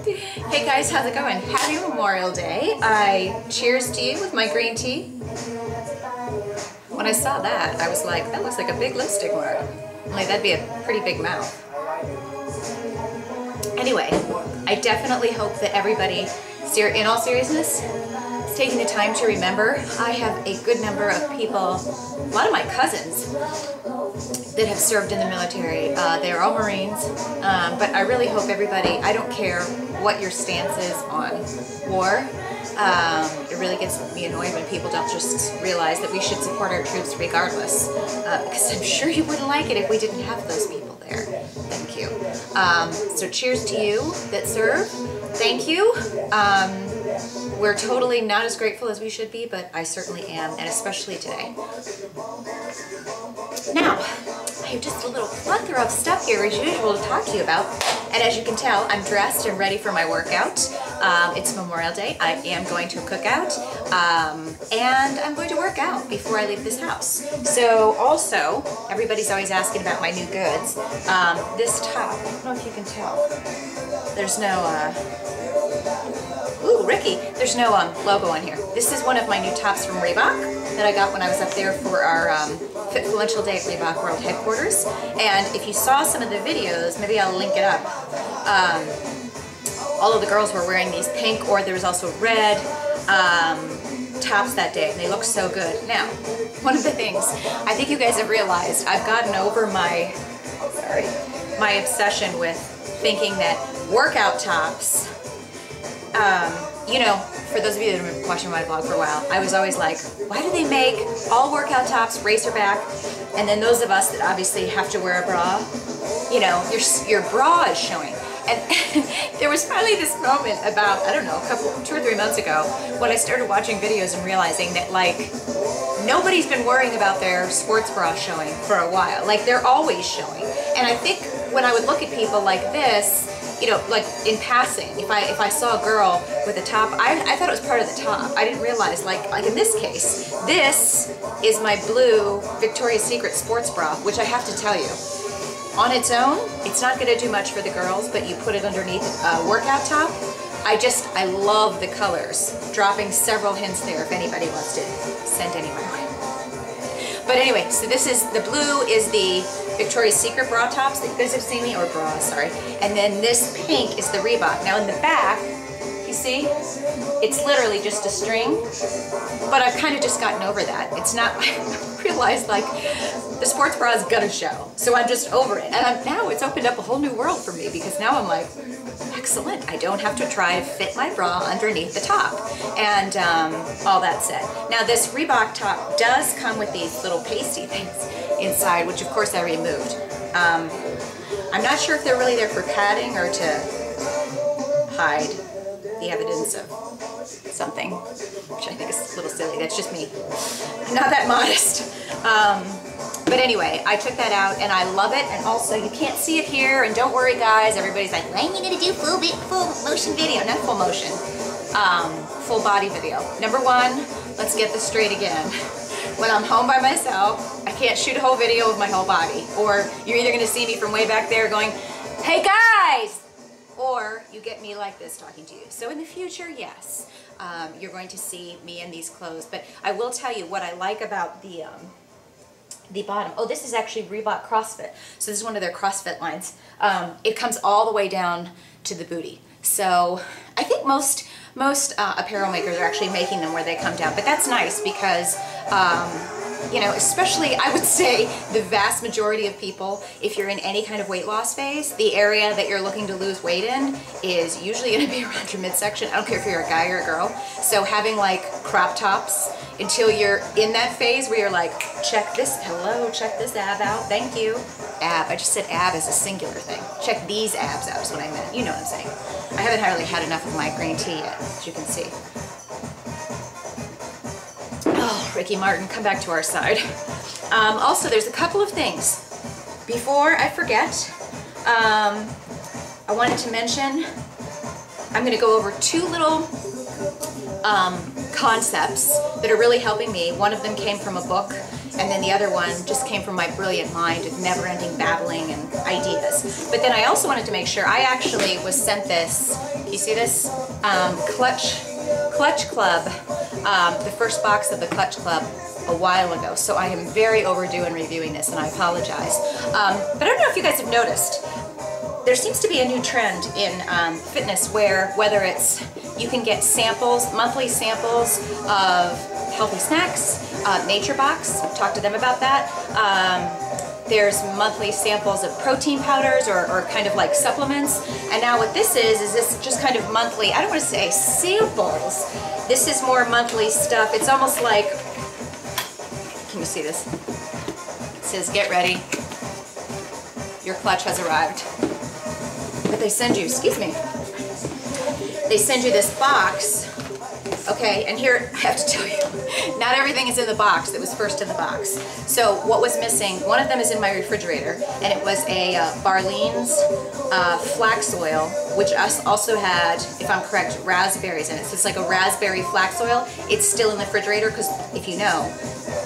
Hey guys, how's it going? Happy Memorial Day. I cheers to you with my green tea. When I saw that, I was like, that looks like a big lipstick mark. Like, that'd be a pretty big mouth. Anyway, I definitely hope that everybody, in all seriousness, is taking the time to remember. I have a good number of people, a lot of my cousins, that have served in the military. They're all Marines, but I really hope everybody, I don't care what your stance is on war, it really gets me annoyed when people don't just realize that we should support our troops regardless, because I'm sure you wouldn't like it if we didn't have those people there. Thank you. So cheers to you that serve. Thank you. We're totally not as grateful as we should be, but I certainly am, and especially today. Now, I have just a little plethora of stuff here as usual to talk to you about, and as you can tell, I'm dressed and ready for my workout. It's Memorial Day. I am going to a cookout, and I'm going to work out before I leave this house. So also, everybody's always asking about my new goods. This top, I don't know if you can tell, there's no, ooh, Ricky, there's no logo on here. This is one of my new tops from Reebok that I got when I was up there for our Fitfluential Day at Reebok World Headquarters. And if you saw some of the videos, maybe I'll link it up. All of the girls were wearing these pink, or there was also red tops that day, and they look so good. Now, one of the things I think you guys have realized, I've gotten over my obsession with thinking that workout tops, you know, for those of you that have been watching my vlog for a while, I was always like, why do they make all workout tops racer back, and then those of us that obviously have to wear a bra, you know, your bra is showing. And there was finally this moment about, I don't know, 2 or 3 months ago when I started watching videos and realizing that, like, nobody's been worrying about their sports bra showing for a while. Like, they're always showing. And I think when I would look at people like this, you know, like in passing, if I saw a girl with a top, I thought it was part of the top. I didn't realize, like in this case, this is my blue Victoria's Secret sports bra, which I have to tell you, on its own, it's not going to do much for the girls, but you put it underneath a workout top. I love the colors. Dropping several hints there if anybody wants to send any my way. But anyway, so this is, the blue is the Victoria's Secret bra tops that you guys have seen me, or bras, sorry. And then this pink is the Reebok. Now in the back, you see, it's literally just a string, but I've kind of just gotten over that. It's not, I realized, like, the sports bra is gonna show, so I'm just over it. And now it's opened up a whole new world for me, because now I'm like, excellent, I don't have to try to fit my bra underneath the top. And all that said, now this Reebok top does come with these little pasty things inside, which of course I removed. I'm not sure if they're really there for padding or to hide the evidence of something, which I think is a little silly. That's just me. I'm not that modest. But anyway, I took that out and I love it. And also, you can't see it here, and don't worry guys, everybody's like, why you need to do full motion video? Not full motion, full body video. Number one, let's get this straight again. When I'm home by myself, I can't shoot a whole video of my whole body. Or you're either gonna see me from way back there going, hey guys! Or you get me like this talking to you. So in the future, yes, you're going to see me in these clothes. But I will tell you what I like about the bottom. Oh, this is actually Reebok CrossFit. So this is one of their CrossFit lines. It comes all the way down to the booty. So I think most apparel makers are actually making them where they come down. But that's nice because, you know, especially I would say the vast majority of people, if you're in any kind of weight loss phase, the area that you're looking to lose weight in is usually going to be around your midsection. I don't care if you're a guy or a girl. So having like crop tops until you're in that phase where you're like, check this, hello, check this ab out, thank you. Ab, I just said ab as a singular thing. Check these abs out is what I meant. You know what I'm saying. I haven't hardly had enough of my green tea yet, as you can see. Oh, Ricky Martin, come back to our side. Also, there's a couple of things. Before I forget, I wanted to mention, I'm going to go over 2 little concepts that are really helping me. One of them came from a book. and then the other one just came from my brilliant mind of never-ending babbling and ideas. But then I also wanted to make sure, I actually was sent this, you see this? Clutch Club, the first box of the Clutch Club a while ago, so I am very overdue in reviewing this, and I apologize. But I don't know if you guys have noticed, there seems to be a new trend in fitness where whether it's, you can get samples, monthly samples of healthy snacks, Nature Box, I've talked to them about that. There's monthly samples of protein powders or kind of like supplements. And now what this is this just kind of monthly, I don't want to say samples. This is more monthly stuff. It's almost like, can you see this? It says, get ready. Your clutch has arrived. But they send you, excuse me, they send you this box. Okay, and here I have to tell you, not everything is in the box that was first in the box. So what was missing, one of them is in my refrigerator, and it was a Barlean's flax oil, which also had, if I'm correct, raspberries in it. So it's like a raspberry flax oil. It's still in the refrigerator because, if you know,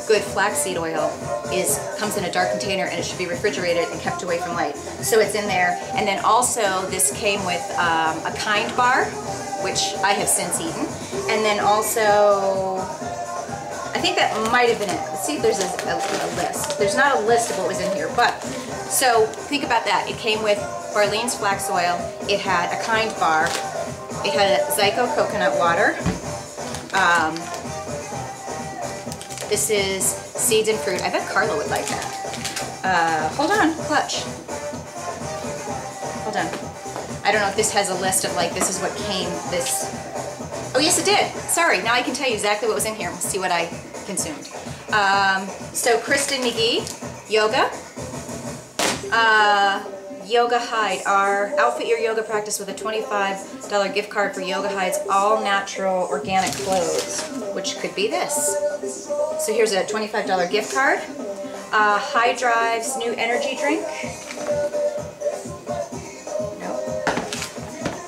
good flaxseed oil comes in a dark container and it should be refrigerated and kept away from light. So it's in there. And then also this came with a Kind bar, which I have since eaten. And then also, I think that might have been it. Let's see if there's a list. There's not a list of what was in here, but, so think about that. It came with Barlean's flax oil, it had a Kind bar, it had a Zyco coconut water, this is seeds and fruit. I bet Carla would like that. Hold on, Clutch. Hold on. I don't know if this has a list of like, this is what came, this. Oh yes it did. Sorry, now I can tell you exactly what was in here. Let's see what I consumed. So Kristen McGee, yoga. Yoga Hide, outfit your yoga practice with a $25 gift card for Yoga Hide's all natural organic clothes, which could be this. So here's a $25 gift card. High Drive's new energy drink.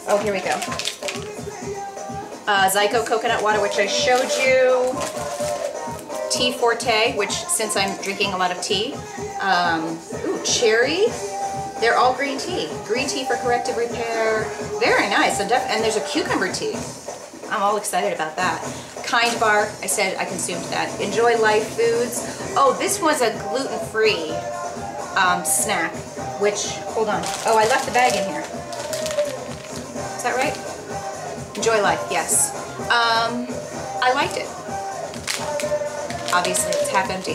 Oh, here we go. Zyco coconut water, which I showed you. Tea Forte, which since I'm drinking a lot of tea. Ooh, cherry. They're all green tea. Green tea for corrective repair. Very nice. And there's a cucumber tea. I'm all excited about that. Kind bar. I said I consumed that. Enjoy Life Foods. Oh, this was a gluten-free snack, which, hold on. Oh, I left the bag in here. Is that right? Enjoy Life, yes. I liked it. Obviously, it's half empty.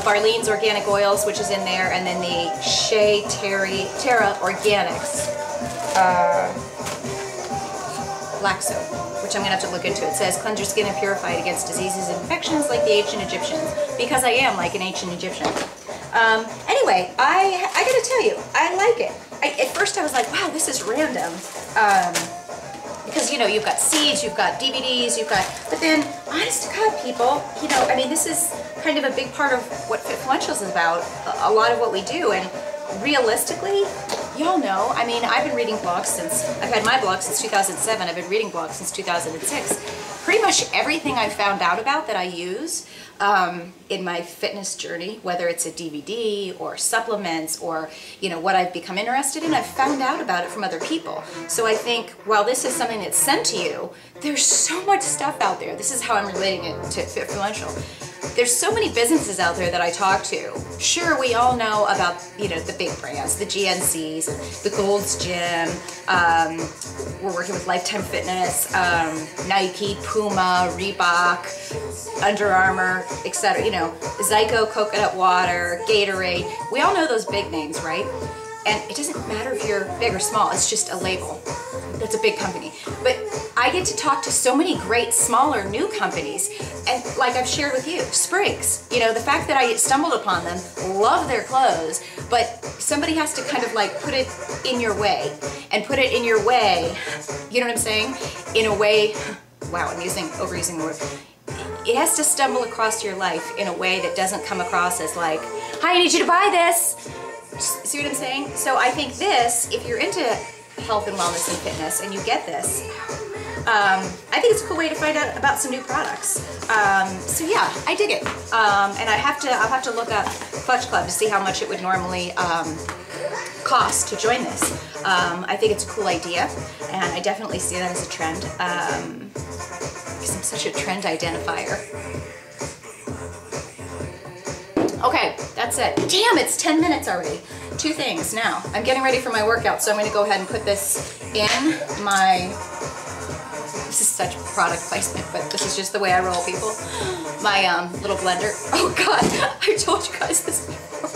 Barlean's Organic Oils, which is in there, and then the Shea Terra Organics black soap, which I'm gonna have to look into. It says, cleanse your skin and purify it against diseases and infections like the ancient Egyptians, because I am like an ancient Egyptian. Anyway, I gotta tell you, I like it. At first I was like, wow, this is random. Because, you know, you've got seeds, you've got DVDs, you've got, but then, honest to God, people, you know, I mean, this is kind of a big part of what Fitfluentials is about, a lot of what we do, and realistically, y'all know, I mean, I've been reading blogs since, I've had my blog since 2007, I've been reading blogs since 2006. Pretty much everything I found out about that I use in my fitness journey, whether it's a DVD or supplements or, you know, what I've become interested in, I've found out about it from other people. So I think while this is something that's sent to you, there's so much stuff out there. This is how I'm relating it to Fitfluential. There's so many businesses out there that I talk to. Sure, we all know about, you know, the big brands, the GNCs, the Gold's Gym, we're working with Lifetime Fitness, Nike, Puma, Reebok, Under Armour, etc. You know, Zyco coconut water, Gatorade. We all know those big names, right? And it doesn't matter if you're big or small, it's just a label. That's a big company. But I get to talk to so many great, smaller, new companies. And like I've shared with you, Sprigs, you know, the fact that I stumbled upon them, love their clothes, but somebody has to kind of like put it in your way. And put it in your way, you know what I'm saying? In a way, wow, I'm overusing the word. It has to stumble across your life in a way that doesn't come across as like, hi, I need you to buy this. See what I'm saying? So I think this, if you're into health and wellness and fitness and you get this, I think it's a cool way to find out about some new products. So yeah, I dig it. And I'll have to look up Clutch Club to see how much it would normally cost to join this. I think it's a cool idea, and I definitely see that as a trend, because I'm such a trend identifier. Okay, that's it. Damn, it's 10 minutes already. 2 things now. I'm getting ready for my workout, so I'm going to go ahead and put this in my... This is such product placement, but this is just the way I roll, people. My little blender. Oh God, I told you guys this before.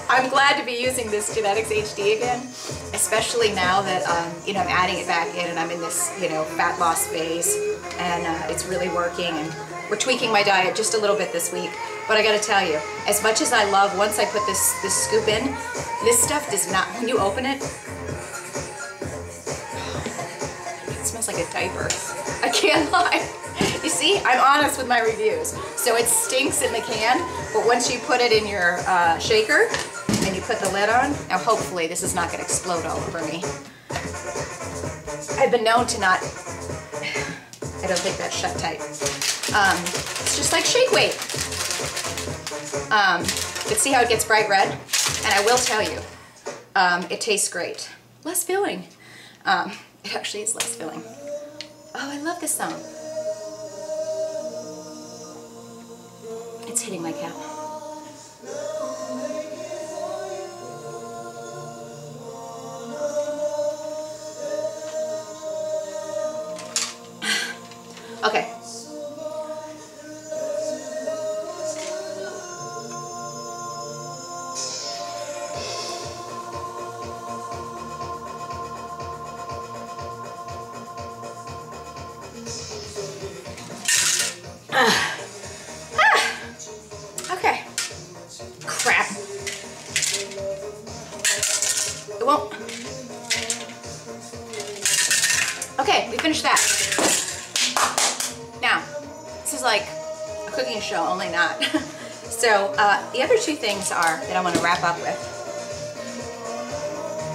I'm glad to be using this Genetics HD again, especially now that you know, I'm adding it back in and I'm in this, you know, fat loss phase, and it's really working, and we're tweaking my diet just a little bit this week. But I gotta tell you, as much as I love, once I put this scoop in, this stuff does not, when you open it, it smells like a diaper. I can't lie. You see, I'm honest with my reviews. So it stinks in the can, but once you put it in your shaker and you put the lid on, now hopefully this is not gonna explode all over me. I've been known to not, I don't think that's shut tight. It's just like shake weight. But see how it gets bright red? And I will tell you, it tastes great. Less filling. It actually is less filling. Oh, I love this song. It's hitting my cap. Okay. Okay. Crap. It won't. Okay, we finished that. Now, this is like a cooking show, only not. So, the other 2 things are that I want to wrap up with.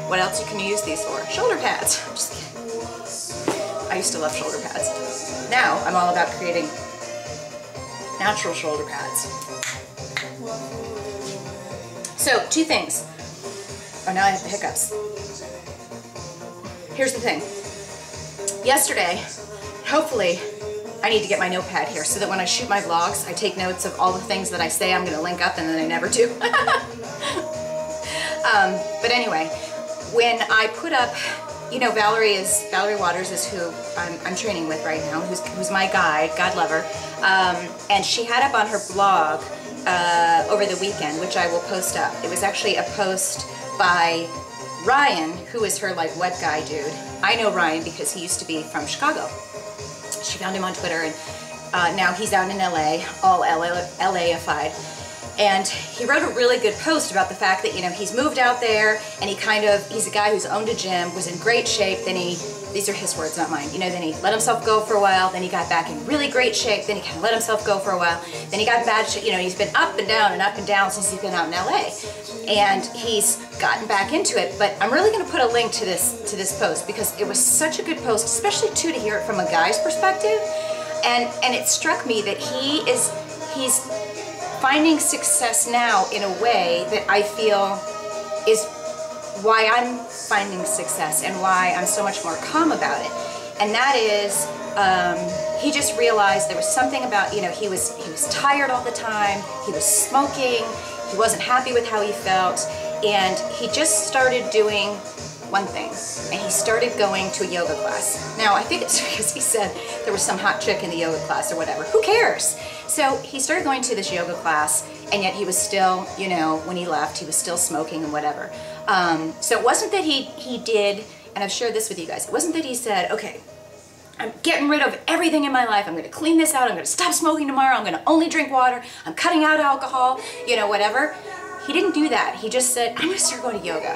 What else can you use these for? Shoulder pads. I'm just kidding. I used to love shoulder pads. Now, I'm all about creating natural shoulder pads. So, 2 things. Oh, now I have the hiccups. Here's the thing. Yesterday, hopefully, I need to get my notepad here so that when I shoot my vlogs, I take notes of all the things that I say I'm going to link up and then I never do. But anyway, when I put up, you know, Valerie Waters is who I'm training with right now, who's my guide, God love her, and she had up on her blog over the weekend, which I will post up. It was actually a post by Ryan, who is her like web guy dude. I know Ryan because he used to be from Chicago. She found him on Twitter, and now he's out in LA, all LA-ified. And he wrote a really good post about the fact that, you know, he's moved out there, and he's a guy who's owned a gym, was in great shape, then these are his words, not mine, you know, then he let himself go for a while, then he got back in really great shape, then he kind of let himself go for a while, then he got bad shape, you know, he's been up and down since he's been out in LA. And he's gotten back into it, but I'm really gonna put a link to this post because it was such a good post, especially too to hear it from a guy's perspective. And it struck me that he's finding success now in a way that I feel is why I'm finding success and why I'm so much more calm about it. And that is, he just realized there was something about, you know, he was tired all the time, he was smoking, he wasn't happy with how he felt, and he just started doing one thing, and he started going to a yoga class. Now, I think it's because he said there was some hot chick in the yoga class or whatever. Who cares? So he started going to this yoga class, and yet he was still, you know, when he left, he was still smoking and whatever. So it wasn't that he did, and I've shared this with you guys, it wasn't that he said, okay, I'm getting rid of everything in my life, I'm gonna clean this out, I'm gonna stop smoking tomorrow, I'm gonna only drink water, I'm cutting out alcohol, you know, whatever. He didn't do that. He just said, I'm gonna start going to yoga.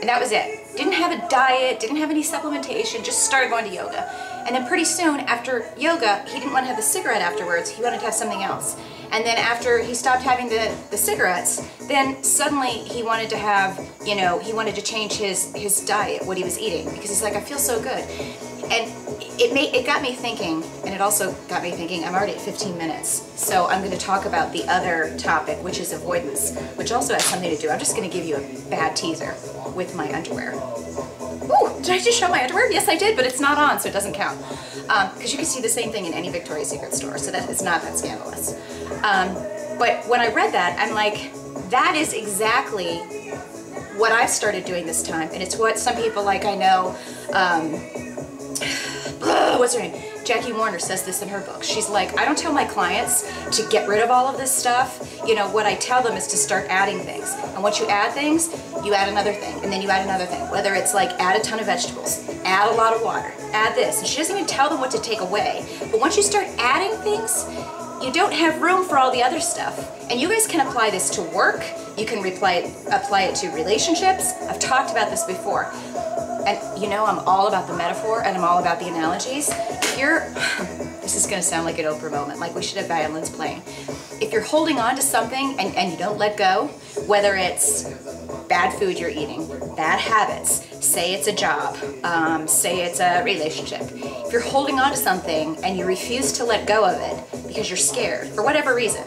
And that was it. didn't have a diet, didn't have any supplementation, just started going to yoga. And then pretty soon after yoga, he didn't want to have the cigarette afterwards, he wanted to have something else. And then after he stopped having the cigarettes, then suddenly he wanted to have, you know, he wanted to change his diet, what he was eating, because he's like, I feel so good. And it got me thinking, and it also got me thinking, I'm already at 15 minutes, so I'm going to talk about the other topic, which is avoidance, which also has something to do. I'm just going to give you a bad teaser with my underwear. Ooh, did I just show my underwear? Yes, I did, but it's not on, so it doesn't count. Because you can see the same thing in any Victoria's Secret store, so that is not that scandalous. But when I read that, I'm like, that is exactly what I've started doing this time, and it's what some people, like I know, what's her name? Jackie Warner says this in her book. She's like, I don't tell my clients to get rid of all of this stuff. You know, what I tell them is to start adding things. And once you add things, you add another thing, and then you add another thing. Whether it's like add a ton of vegetables, add a lot of water, add this. And she doesn't even tell them what to take away. But once you start adding things, you don't have room for all the other stuff. And you guys can apply this to work. You can apply it to relationships. I've talked about this before. And you know, I'm all about the metaphor and I'm all about the analogies. If you're, this is gonna sound like an Oprah moment, like we should have violins playing. If you're holding on to something and you don't let go, whether it's bad food you're eating, bad habits, say it's a job, say it's a relationship. If you're holding on to something and you refuse to let go of it because you're scared, for whatever reason,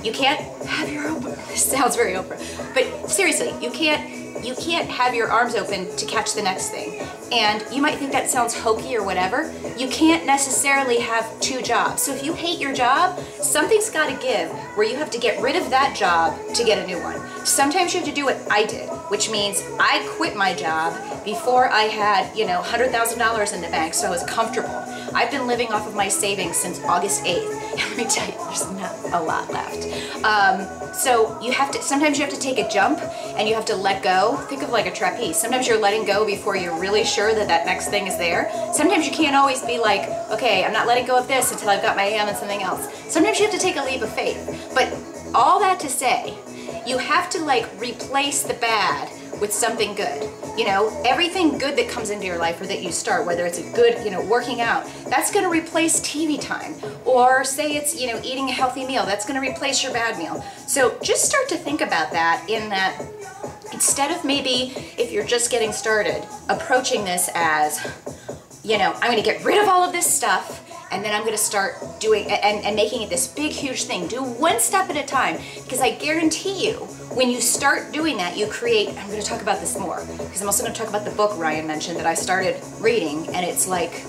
you can't have your own, this sounds very Oprah, but seriously, you can't have your arms open to catch the next thing. And you might think that sounds hokey or whatever. You can't necessarily have two jobs. So if you hate your job, something's got to give where you have to get rid of that job to get a new one. Sometimes you have to do what I did, which means I quit my job before I had, you know, $100,000 in the bank, so I was comfortable. I've been living off of my savings since August 8th. And let me tell you, there's not a lot left. So you have to, sometimes you have to take a jump and you have to let go. Think of like a trapeze. Sometimes you're letting go before you're really sure that that next thing is there. Sometimes you can't always be like, okay, I'm not letting go of this until I've got my hand on something else. Sometimes you have to take a leap of faith. But all that to say, you have to like replace the bad with something good. You know, everything good that comes into your life or that you start, whether it's a good, you know, working out, that's gonna replace TV time. Or say it's, you know, eating a healthy meal, that's gonna replace your bad meal. So just start to think about that in that instead of maybe, if you're just getting started, approaching this as, you know, I'm gonna get rid of all of this stuff and then I'm gonna start doing, and making it this big, huge thing. Do one step at a time, because I guarantee you, when you start doing that, you create, I'm gonna talk about this more, because I'm also gonna talk about the book Ryan mentioned that I started reading, and it's like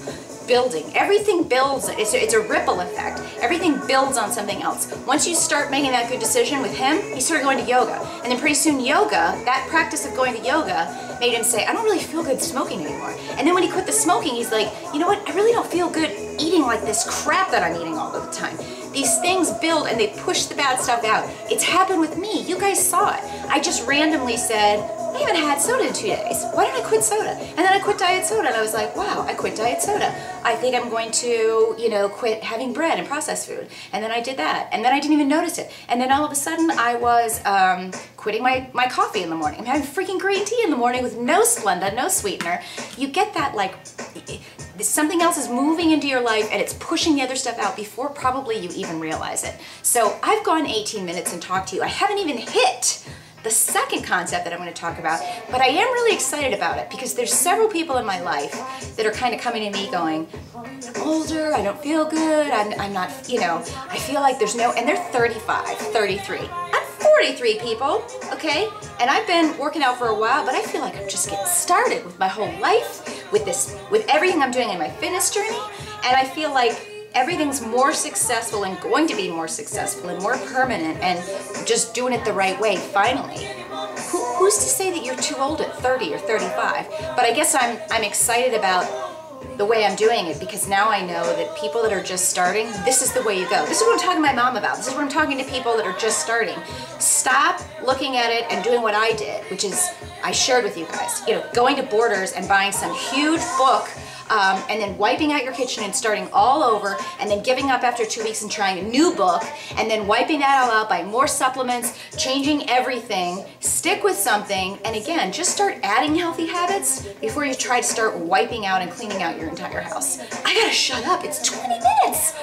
building. Everything builds, it's a ripple effect. Everything builds on something else. Once you start making that good decision with him, he started going to yoga. And then pretty soon yoga, that practice of going to yoga made him say, I don't really feel good smoking anymore. And then when he quit the smoking, he's like, you know what, I really don't feel good eating like this crap that I'm eating all of the time. These things build and they push the bad stuff out. It's happened with me. You guys saw it. I just randomly said, I haven't had soda in 2 days. Why did I quit soda? And then I quit diet soda and I was like, wow, I quit diet soda. I think I'm going to, you know, quit having bread and processed food. And then I did that. And then I didn't even notice it. And then all of a sudden I was quitting my coffee in the morning. I'm having freaking green tea in the morning with no Splenda, no sweetener. You get that like, something else is moving into your life and it's pushing the other stuff out before probably you even realize it. So I've gone 18 minutes and talked to you. I haven't even hit the second concept that I'm going to talk about, but I am really excited about it because there's several people in my life that are kind of coming to me going, I'm older, I don't feel good, I'm not, you know, I feel like there's no, and they're 35, 33. I'm 43, people, okay? And I've been working out for a while, but I feel like I'm just getting started with my whole life, with this, with everything I'm doing in my fitness journey, and I feel like everything's more successful and going to be more successful and more permanent and just doing it the right way, finally. Who's to say that you're too old at 30 or 35? But I guess I'm excited about the way I'm doing it because now I know that people that are just starting, this is the way you go. This is what I'm talking to my mom about. This is what I'm talking to people that are just starting. Stop looking at it and doing what I did, which is I shared with you guys, you know, going to Borders and buying some huge book and then wiping out your kitchen and starting all over, and then giving up after 2 weeks and trying a new book, and then wiping that all out, buying more supplements, changing everything, stick with something, and again, just start adding healthy habits before you try to start wiping out and cleaning out your entire house. I gotta shut up, it's 20 minutes.